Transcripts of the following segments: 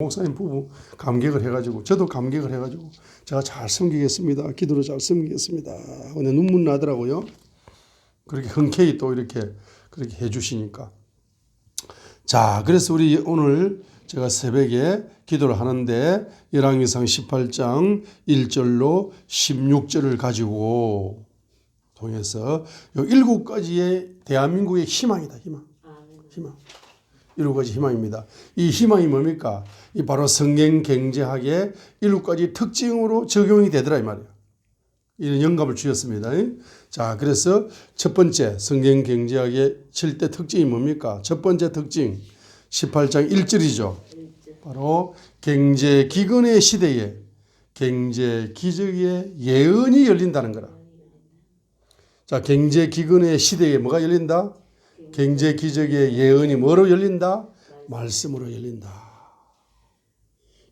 목사님 부부 감격을 해가지고 저도 감격을 해가지고 제가 잘 섬기겠습니다. 기도로 잘 섬기겠습니다. 근데 눈물 나더라고요. 그렇게 흔쾌히 또 이렇게 그렇게 해주시니까. 자, 그래서 우리 오늘 제가 새벽에 기도를 하는데 열왕기상 18장 1절로 16절을 가지고 통해서 이 7가지의 대한민국의 희망이다. 희망. 7가지 희망입니다. 이 희망이 뭡니까? 이 바로 성경경제학의 7가지 특징으로 적용이 되더라 이 말이에요. 이런 영감을 주셨습니다. 자, 그래서 첫 번째 성경경제학의 7대 특징이 뭡니까? 첫 번째 특징 18장 1절이죠. 바로 경제기근의 시대에 경제기적의 예언이 열린다는 거라. 자, 경제기근의 시대에 뭐가 열린다? 경제기적의 예언이 뭐로 열린다? 말씀으로 열린다.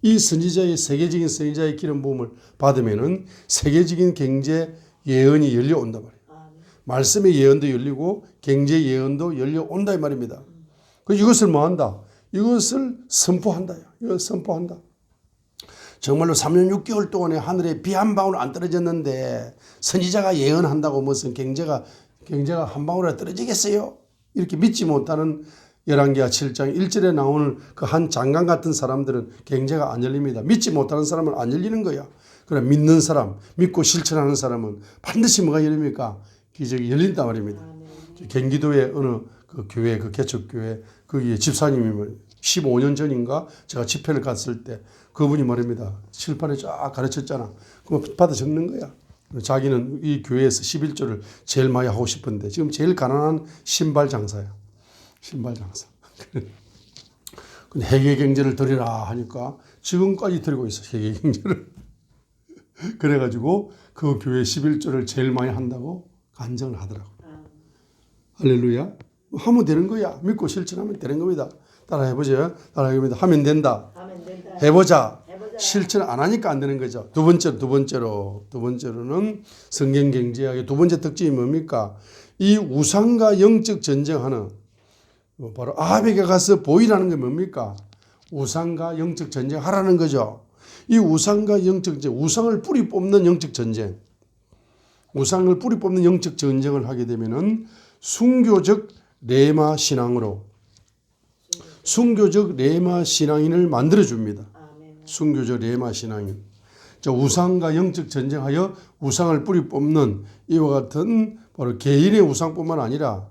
이 선지자의 세계적인 선지자의 기름 부음을 받으면은 세계적인 경제 예언이 열려온단 말이에요. 말씀의 예언도 열리고 경제 예언도 열려온다 이 말입니다. 이것을 뭐한다? 이것을 선포한다. 이걸 선포한다. 정말로 3년 6개월 동안에 하늘에 비 한 방울 안 떨어졌는데 선지자가 예언한다고 무슨 경제가 한 방울에 떨어지겠어요? 이렇게 믿지 못하는 열왕기하 7장 1절에 나오는 그 한 장관 같은 사람들은 경제가 안 열립니다. 믿지 못하는 사람은 안 열리는 거야. 그러나 믿는 사람, 믿고 실천하는 사람은 반드시 뭐가 열립니까? 기적이 열린단 말입니다. 경기도의 어느 그 교회, 그 개척교회, 거기에 집사님이 15년 전인가 제가 집회를 갔을 때 그분이 말입니다. 칠판에 쫙 가르쳤잖아. 그거 받아 적는 거야. 자기는 이 교회에서 11조를 제일 많이 하고 싶은데 지금 제일 가난한 신발 장사야. 신발 장사. 근데 회계 경제를 드리라 하니까 지금까지 드리고 있어. 회계 경제를. 그래가지고 그 교회 11조를 제일 많이 한다고 간증을 하더라고. 할렐루야. 하면 되는 거야. 믿고 실천하면 되는 겁니다. 따라해보죠. 따라해봅니다. 하면 된다. 해보자. 실천 안 하니까 안 되는 거죠. 두 번째로는 성경경제학의 두 번째 특징이 뭡니까? 이 우상과 영적 전쟁하는 바로 아합에게 가서 보이라는 게 뭡니까? 우상과 영적 전쟁하라는 거죠. 이 우상과 영적 전쟁, 우상을 뿌리 뽑는 영적 전쟁, 우상을 뿌리 뽑는 영적 전쟁을 하게 되면은 순교적 레마 신앙으로 순교적 레마 신앙인을 만들어 줍니다. 순교적 레마 신앙인. 우상과 영적 전쟁하여 우상을 뿌리 뽑는 이와 같은 바로 개인의 우상뿐만 아니라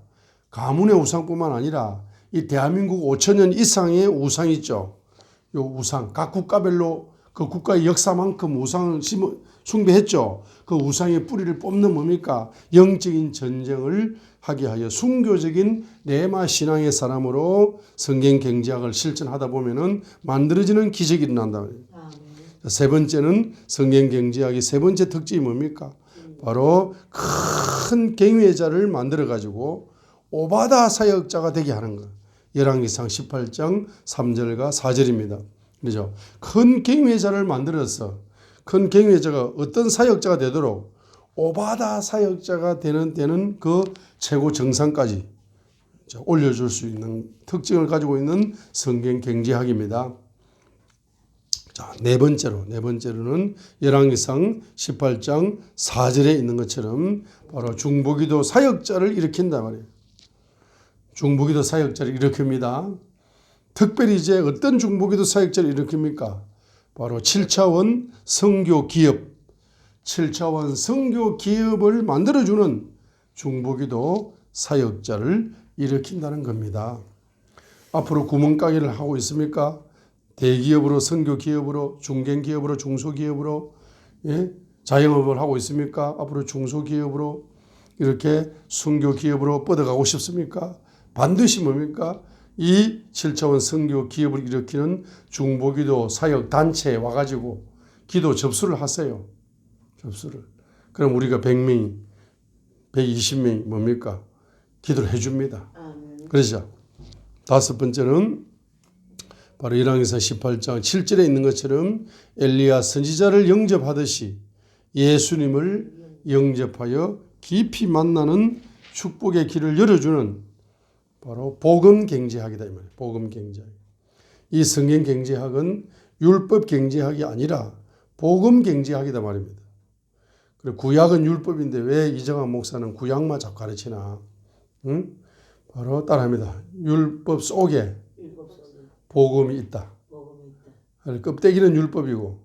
가문의 우상뿐만 아니라 이 대한민국 5천년 이상의 우상이 있죠. 이 우상 각 국가별로 그 국가의 역사만큼 우상을 숭배했죠. 그 우상의 뿌리를 뽑는 뭡니까? 영적인 전쟁을 하게 하여 순교적인 레마 신앙의 사람으로 성경 경제학을 실천하다 보면은 만들어지는 기적이 일어난다. 세 번째는 성경 경제학의 세 번째 특징이 뭡니까? 바로 큰 경외자를 만들어 가지고 오바다 사역자가 되게 하는 것. 열왕기상 18장 3절과 4절입니다. 그렇죠? 큰 경외자를 만들어서 큰 경외자가 어떤 사역자가 되도록 오바다 사역자가 되는 그 최고 정상까지 올려줄 수 있는 특징을 가지고 있는 성경 경제학입니다. 자, 네 번째로는 열왕기상 18장 4절에 있는 것처럼 바로 중보기도 사역자를 일으킨단 말이에요. 중보기도 사역자를 일으킵니다. 특별히 이제 어떤 중보기도 사역자를 일으킵니까? 바로 7차원 선교 기업, 7차원 선교 기업을 만들어주는 중보기도 사역자를 일으킨다는 겁니다. 앞으로 구멍가게를 하고 있습니까? 대기업으로, 선교기업으로, 중견기업으로, 중소기업으로, 자영업을 하고 있습니까? 앞으로 중소기업으로 이렇게 선교기업으로 뻗어가고 싶습니까? 반드시 뭡니까? 이 7차원 선교기업을 일으키는 중보기도 사역단체에 와가지고 기도 접수를 하세요. 접수를. 그럼 우리가 100명이, 120명이 뭡니까? 기도를 해줍니다. 그러죠. 다섯 번째는 바로 열왕기상 18장 7절에 있는 것처럼 엘리야 선지자를 영접하듯이 예수님을 영접하여 깊이 만나는 축복의 길을 열어주는 바로 복음 경제학이다 이 말이에요. 복음 경제학. 이 성경 경제학은 율법 경제학이 아니라 복음 경제학이다 말입니다. 그리고 구약은 율법인데 왜 이정환 목사는 구약만 자꾸 가르치나? 응? 바로 따라합니다. 율법 속에 복음이 있다. 껍데기는 율법이고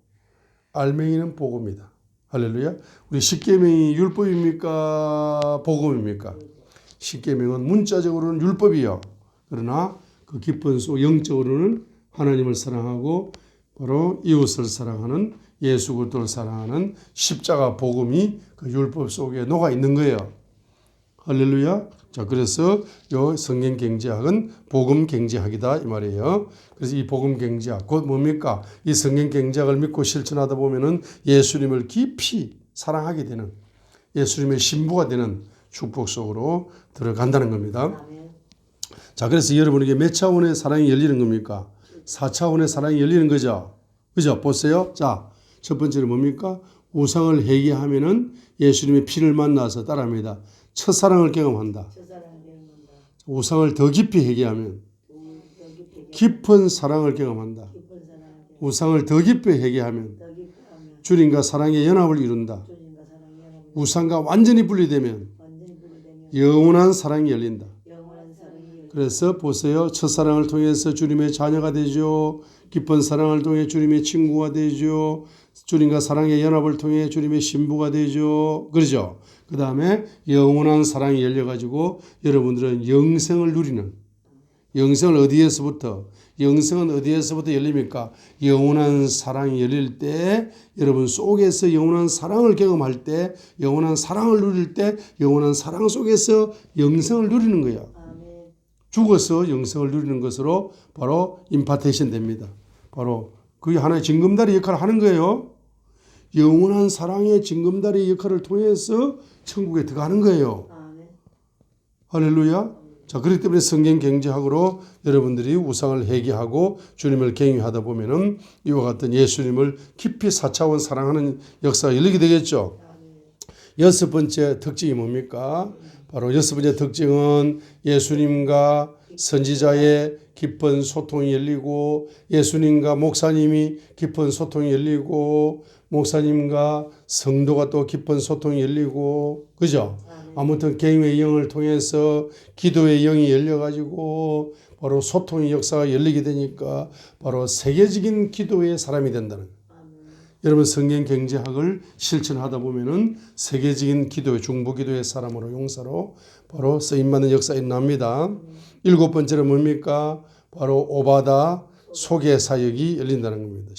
알맹이는 복음이다. 할렐루야. 우리 십계명이 율법입니까? 복음입니까? 십계명은 문자적으로는 율법이요. 그러나 그 깊은 속 영적으로는 하나님을 사랑하고 바로 이웃을 사랑하는 예수 그리스도를 사랑하는 십자가 복음이 그 율법 속에 녹아 있는 거예요. 할렐루야. 자, 그래서 요 성경 경제학은 복음 경제학이다 이 말이에요. 그래서 이 복음 경제학 곧 뭡니까? 이 성경 경제학을 믿고 실천하다 보면은 예수님을 깊이 사랑하게 되는 예수님의 신부가 되는 축복 속으로 들어간다는 겁니다. 자, 그래서 여러분에게 몇 차원의 사랑이 열리는 겁니까? 4차원의 사랑이 열리는 거죠. 그죠? 보세요. 자, 첫 번째는 뭡니까? 우상을 회개하면은 예수님의 피를 만나서 따라합니다. 첫사랑을 경험한다. 우상을 더 깊이 회개하면 깊은 사랑을 경험한다. 우상을 더 깊이 회개하면 주님과 사랑의 연합을 이룬다. 우상과 완전히 분리되면 영원한 사랑이 열린다. 그래서 보세요. 첫사랑을 통해서 주님의 자녀가 되죠. 깊은 사랑을 통해 주님의 친구가 되죠. 주님과 사랑의 연합을 통해 주님의 신부가 되죠. 그러죠. 그 다음에 영원한 사랑이 열려가지고 여러분들은 영생을 누리는 영생을 어디에서부터 영생은 어디에서부터 열립니까? 영원한 사랑이 열릴 때 여러분 속에서 영원한 사랑을 경험할 때 영원한 사랑을 누릴 때 영원한 사랑 속에서 영생을 누리는 거예요. 죽어서 영생을 누리는 것으로 바로 임파테이션 됩니다. 바로 그게 하나의 징검다리 역할을 하는 거예요. 영원한 사랑의 징검다리 역할을 통해서 천국에 들어가는 거예요. 할렐루야. 자, 그렇기 때문에 성경 경제학으로 여러분들이 우상을 회개하고 주님을 경외하다 보면은 이와 같은 예수님을 깊이 4차원 사랑하는 역사가 열리게 되겠죠. 여섯 번째 특징이 뭡니까? 바로 여섯 번째 특징은 예수님과 선지자의 깊은 소통이 열리고 예수님과 목사님이 깊은 소통이 열리고 목사님과 성도가 또 깊은 소통이 열리고 그죠? 아무튼 경외의 영을 통해서 기도의 영이 열려가지고 바로 소통의 역사가 열리게 되니까 바로 세계적인 기도의 사람이 된다는 거예요. 여러분 성경 경제학을 실천하다 보면은 세계적인 기도의 중보 기도의 사람으로 용사로 바로 쓰임받는 역사가 일어납니다. 일곱 번째는 뭡니까? 바로 오바다 소개 사역이 열린다는 겁니다.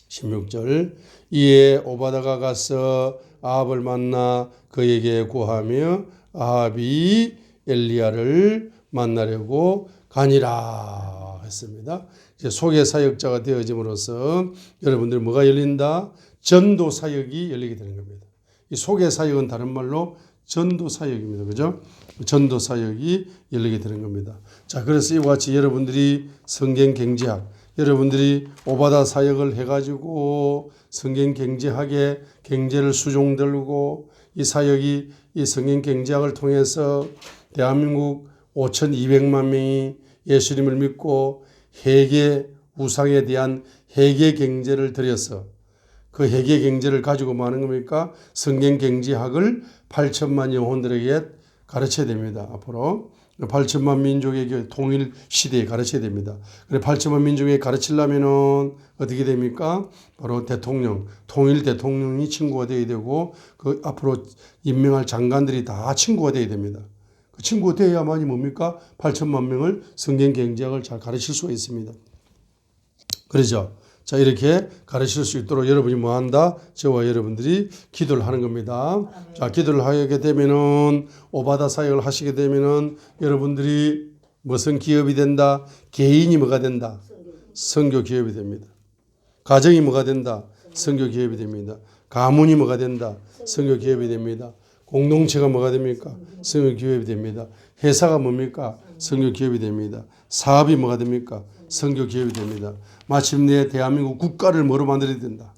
16절 이에 오바다가 가서 아합을 만나 그에게 구하며 아합이 엘리야를 만나려고 가니라 했습니다. 이제 소개 사역자가 되어짐으로써 여러분들 뭐가 열린다? 전도 사역이 열리게 되는 겁니다. 이 소개 사역은 다른 말로 전도 사역입니다. 그죠? 전도 사역이 열리게 되는 겁니다. 자, 그래서 이와 같이 여러분들이 성경 경제학, 여러분들이 오바다 사역을 해가지고 성경 경제학에 경제를 수종들고 이 사역이 이 성경 경제학을 통해서 대한민국 5,200만 명이 예수님을 믿고 회개 우상에 대한 회개 경제를 들여서 그 회개 경제를 가지고 뭐 하는 겁니까? 성경 경제학을 8천만 영혼들에게 가르쳐야 됩니다. 앞으로 8천만 민족에게 통일 시대에 가르쳐야 됩니다. 그래 8천만 민족에게 가르치려면은 어떻게 됩니까? 바로 대통령, 통일 대통령이 친구가 되어야 되고 그 앞으로 임명할 장관들이 다 친구가 되어야 됩니다. 그 친구가 되어야만이 뭡니까? 8천만 명을 성경 경제학을 잘 가르칠 수가 있습니다. 그러죠. 자, 이렇게 가르칠 수 있도록 여러분이 뭐 한다? 저와 여러분들이 기도를 하는 겁니다. 자, 기도를 하게 되면은 오바다 사역을 하시게 되면은 여러분들이 무슨 기업이 된다? 개인이 뭐가 된다? 선교 기업이 됩니다. 가정이 뭐가 된다? 선교 기업이 됩니다. 가문이 뭐가 된다? 선교 기업이 됩니다. 공동체가 뭐가 됩니까? 선교 기업이 됩니다. 회사가 뭡니까? 선교 기업이 됩니다. 사업이 뭐가 됩니까? 선교 기업이 됩니다. 마침내 대한민국 국가를 뭐로 만들어야 된다?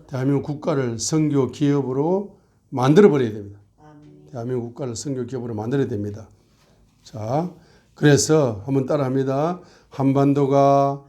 대한민국 국가를 선교 기업으로 만들어 버려야 됩니다. 대한민국 국가를 선교 기업으로 만들어야 됩니다. 자, 그래서 한번 따라합니다. 한반도가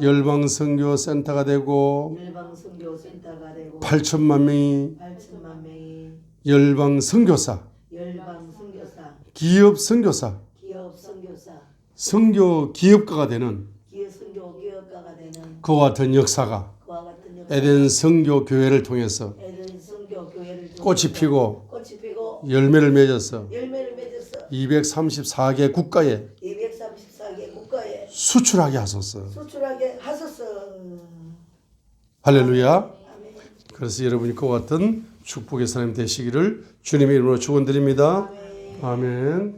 열방 선교 센터가 되고 열방 선교센터가 되고 8천만 명이 8천만 명이 열방 선교사, 열방 선교사, 기업 선교사, 기업 선교사, 선교 기업가가 되는 기업 선교 기업가가 되는 그와 같은 역사가 그와 같은 역사, 에덴 선교 교회를 통해서 에덴 선교 교회를 통해서 꽃이 피고 꽃이 피고 열매를 맺어서 열매를 맺어서 234개 국가에 234개 국가에 수출하게 하소서. 수출하게 하소서. 할렐루야. 아멘. 그래서 여러분이 그와 같은 축복의 사람이 되시기를 주님의 이름으로 축원드립니다. 아멘. 아멘.